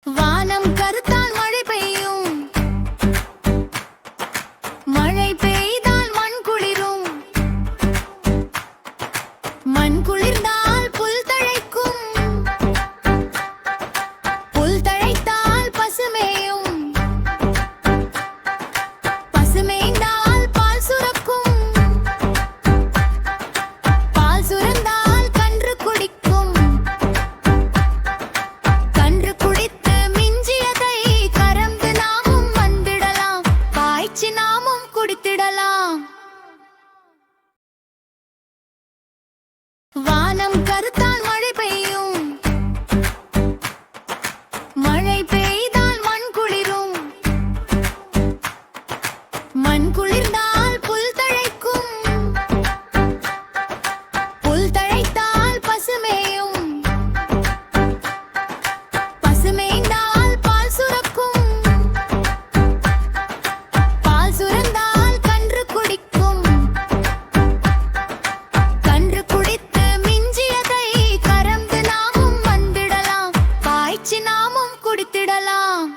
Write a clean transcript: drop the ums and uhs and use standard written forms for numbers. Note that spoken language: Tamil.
வானம் கருத்தால் மழை பெய்யும், மழை பெய்தால் மண் குளிரும், மண் குளிர்ந்தால் புல் தழைக்கும், புல் தழைத்தால் பசுமேயும், பசுமேய்ந்தால் பால் சுரக்கும், பால் சுரந்தால் கன்று குடிக்கும், கன்று குடித்து மிஞ்சியதை கறந்து நாமும் வந்திடலாம், காய்ச்சி நாமும் குடித்திடலாம். வானம் கருத்தால் மழை பெய்யும், மழை பெய்தால் மண் குளிரும், மண் குளிர்ந்தால் புல் தழைக்கும், புல் தழைத்தால் பசுமேயும், பசுமேய்ந்தால் பால் சுரக்கும், பால் சுரந்தால் கன்று குடிக்கும், கன்று குடித்து மிஞ்சியதை கறந்து நாமும் வந்திடலாம், காய்ச்சி நாமும் குடித்திடலாம்.